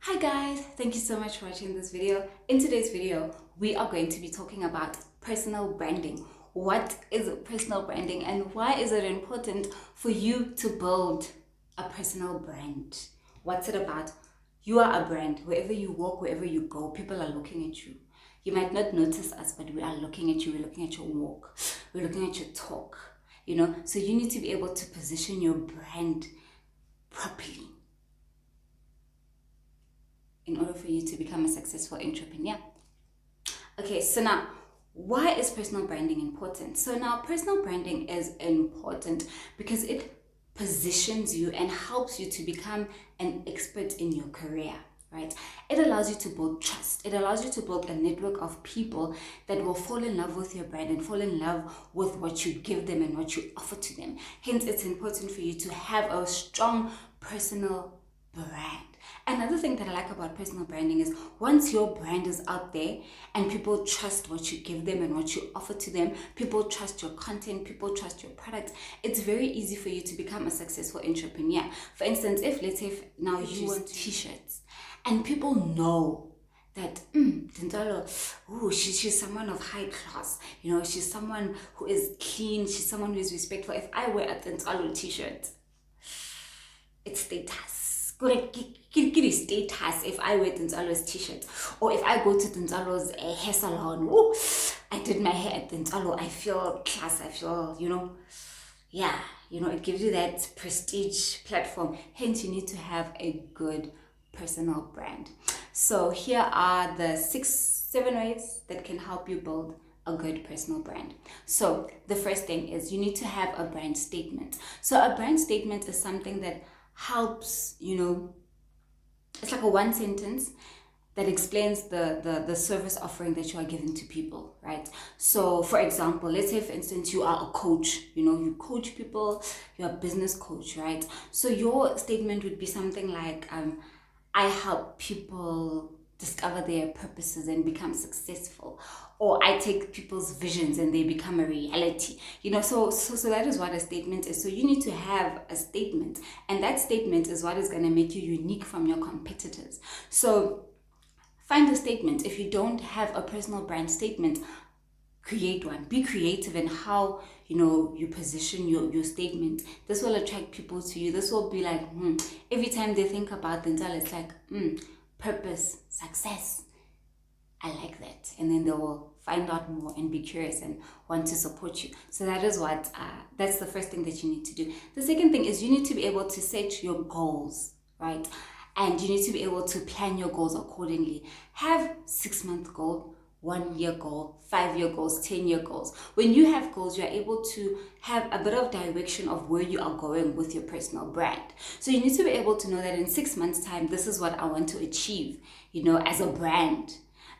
Hi guys, thank you so much for watching this video. In today's video, we are going to be talking about personal branding. What is personal branding and why is it important for you to build a personal brand? What's it about? You are a brand. Wherever you walk, wherever you go, people are looking at you. You might not notice us, but we are looking at you. We're looking at your walk. We're looking at your talk. So you need to be able to position your brand properly in order for you to become a successful entrepreneur. Okay, so now, why is personal branding important? So now, personal branding is important because it positions you and helps you to become an expert in your career, right? It allows you to build trust. It allows you to build a network of people that will fall in love with your brand and fall in love with what you give them and what you offer to them. Hence, it's important for you to have a strong personal brand. Another thing that I like about personal branding is once your brand is out there and people trust what you give them and what you offer to them, people trust your content, people trust your product, it's very easy for you to become a successful entrepreneur. For instance, let's say if now you want t-shirts and people know that Tintalo, she's someone of high class, she's someone who is clean, she's someone who is respectful. If I wear a Tintalo t-shirt, it's status. Get status if I wear Tintalo's t-shirt. Or if I go to Tintalo's hair salon, I did my hair at Tintalo, I feel class, I feel, it gives you that prestige platform. Hence, you need to have a good personal brand. So here are the 7 ways that can help you build a good personal brand. So the first thing is you need to have a brand statement. So a brand statement is something that helps, it's like a one sentence that explains the service offering that you are giving to people, right? So for example, let's say for instance you are a coach, you coach people, you're a business coach, right? So your statement would be something like, I help people discover their purposes and become successful, or I take people's visions and they become a reality. So that is what a statement is. So you need to have a statement, and that statement is what is going to make you unique from your competitors. So find a statement. If you don't have a personal brand statement, create one. Be creative in how you position your statement. This will attract people to you. This will be like every time they think about Dental, it's like purpose, success. I like that. And then they will find out more and be curious and want to support you. So that is that's the first thing that you need to do. The second thing is you need to be able to set your goals, right? And you need to be able to plan your goals accordingly. Have 6-month goal, 1-year goal, 5-year goals, 10-year goals. When you have goals, you're able to have a bit of direction of where you are going with your personal brand. So you need to be able to know that in 6 months' time, this is what I want to achieve, as a brand.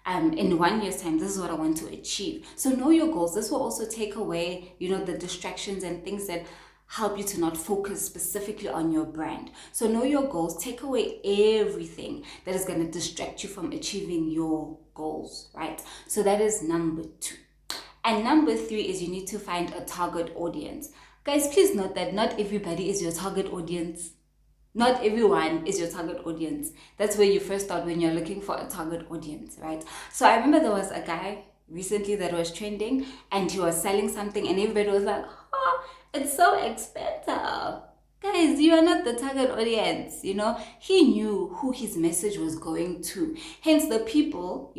In 1 year's time, this is what I want to achieve. So know your goals. This will also take away, the distractions and things that help you to not focus specifically on your brand. So know your goals. Take away everything that is going to distract you from achieving your goals, right? So that is number 2. And number 3 is you need to find a target audience. Guys, please note that not everybody is your target audience. Not everyone is your target audience. That's where you first start when you're looking for a target audience, right? So I remember there was a guy recently that was trending and he was selling something and everybody was like, oh, it's so expensive. Guys, you are not the target audience, He knew who his message was going to. Hence the people,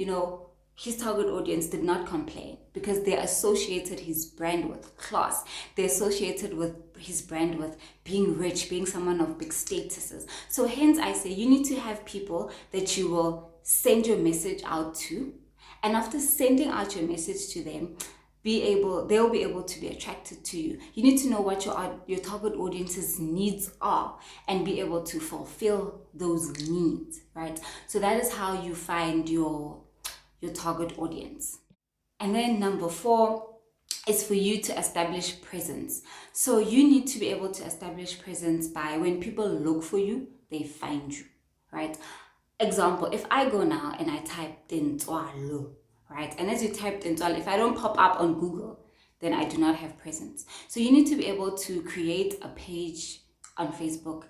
his target audience did not complain because they associated his brand with class. They associated with his brand with being rich, being someone of big statuses. So hence I say you need to have people that you will send your message out to. And after sending out your message to them, they'll be able to be attracted to you. You need to know what your target audience's needs are and be able to fulfill those needs, right? So that is how you find your target audience. And then number 4 is for you to establish presence. So you need to be able to establish presence by when people look for you, they find you, right? Example, if I go now and I typed in Tswalo, right? And as you typed in Tswalo, if I don't pop up on Google, then I do not have presence. So you need to be able to create a page on Facebook,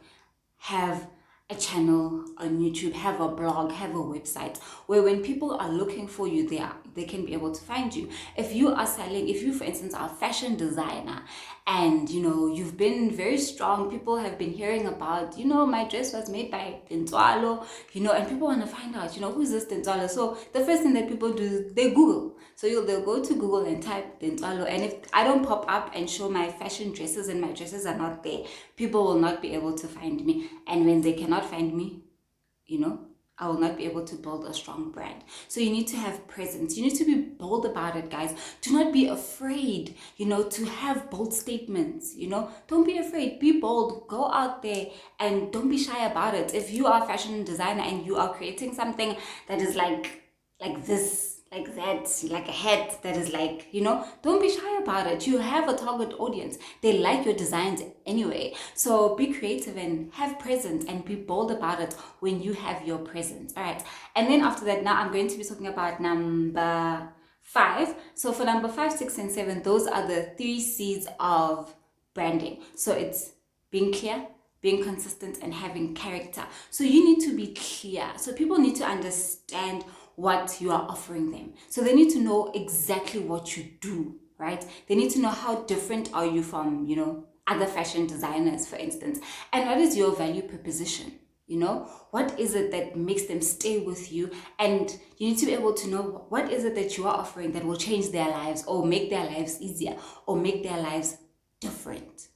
have a channel on YouTube, have a blog, have a website where when people are looking for you, they can be able to find you. If you are selling, if you, for instance, are a fashion designer and you've been very strong, people have been hearing about, my dress was made by Dentwalo, and people want to find out, who's this Dentwalo? So the first thing that people do is they Google. So they'll go to Google and type Dentwalo, and if I don't pop up and show my fashion dresses and my dresses are not there, people will not be able to find me. And when they cannot find me, I will not be able to build a strong brand. So you need to have presence. You need to be bold about it, guys. Do not be afraid, to have bold statements, Don't be afraid. Be bold. Go out there and don't be shy about it. If you are a fashion designer and you are creating something that is like this, like that, like a hat that is like, don't be shy about it. You have a target audience. They like your designs anyway. So be creative and have presence and be bold about it when you have your presence. All right. And then after that, now I'm going to be talking about number 5. So for number 5, 6, and 7, those are the 3 C's of branding. So it's being clear, being consistent, and having character. So you need to be clear. So people need to understand what you are offering them. So they need to know exactly what you do, right? They need to know how different are you from, other fashion designers, for instance. And what is your value proposition? What is it that makes them stay with you? And you need to be able to know what is it that you are offering that will change their lives or make their lives easier or make their lives different.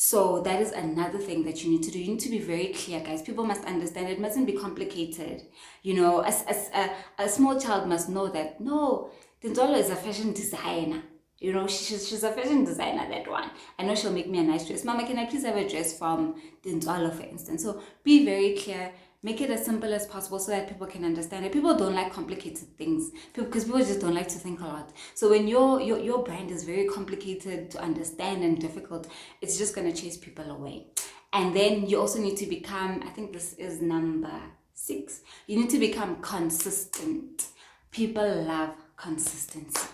So that is another thing that you need to do. You need to be very clear, guys. People must understand. It mustn't be complicated. A small child must know that, no, Tintolo is a fashion designer. She's a fashion designer, that one. I know she'll make me a nice dress. Mama, can I please have a dress from Tintolo, for instance? So be very clear. Make it as simple as possible so that people can understand it. People don't like complicated things because people just don't like to think a lot. So when your brand is very complicated to understand and difficult, it's just going to chase people away. And then you also need to become, I think this is number 6, you need to become consistent. People love consistency.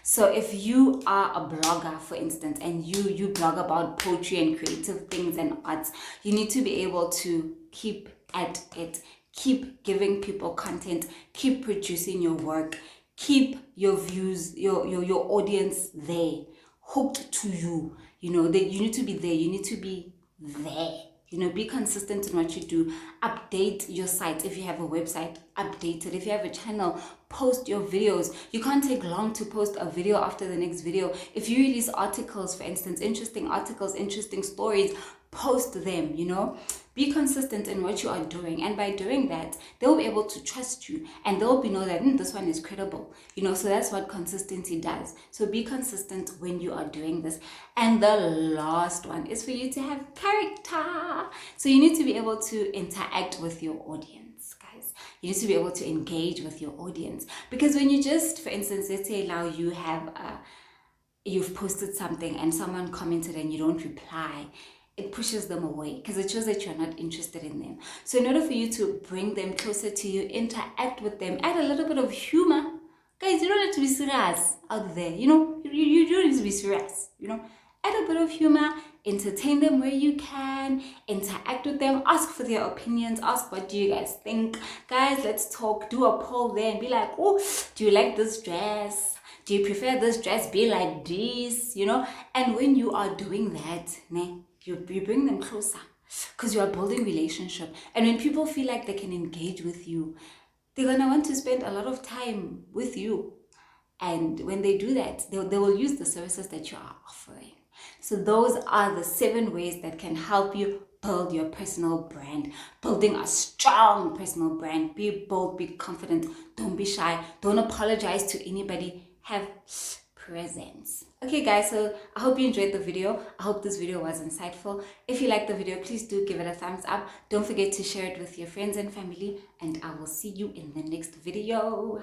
So if you are a blogger, for instance, and you blog about poetry and creative things and arts, you need to be able to keep at it, keep giving people content, keep producing your work, keep your views, your audience there, hooked to you. You need to be there. You need to be there. Be consistent in what you do. Update your site. If you have a website, update it. If you have a channel, post your videos. You can't take long to post a video after the next video. If you release articles, for instance, interesting articles, interesting stories, post them, Be consistent in what you are doing. And by doing that, they'll be able to trust you. And they'll know that this one is credible. So that's what consistency does. So be consistent when you are doing this. And the last one is for you to have character. So you need to be able to interact with your audience, guys. You need to be able to engage with your audience. Because when you just, for instance, let's say now you've posted something and someone commented and you don't reply, it pushes them away because it shows that you're not interested in them. So in order for you to bring them closer to you, interact with them, add a little bit of humor. Guys, you don't have to be serious out there. You don't need to be serious. Add a bit of humor, entertain them where you can, interact with them, ask for their opinions, ask what do you guys think. Guys, let's talk, do a poll there and be like, oh, do you like this dress? Do you prefer this dress be like this? And when you are doing that, you bring them closer because you are building relationship. And when people feel like they can engage with you, they're going to want to spend a lot of time with you. And when they do that, they will use the services that you are offering. So those are the 7 ways that can help you build your personal brand, building a strong personal brand. Be bold, be confident, don't be shy, don't apologize to anybody, have presence. Okay guys, so I hope you enjoyed the video. I hope this video was insightful. If you liked the video, please do give it a thumbs up. Don't forget to share it with your friends and family, and I will see you in the next video.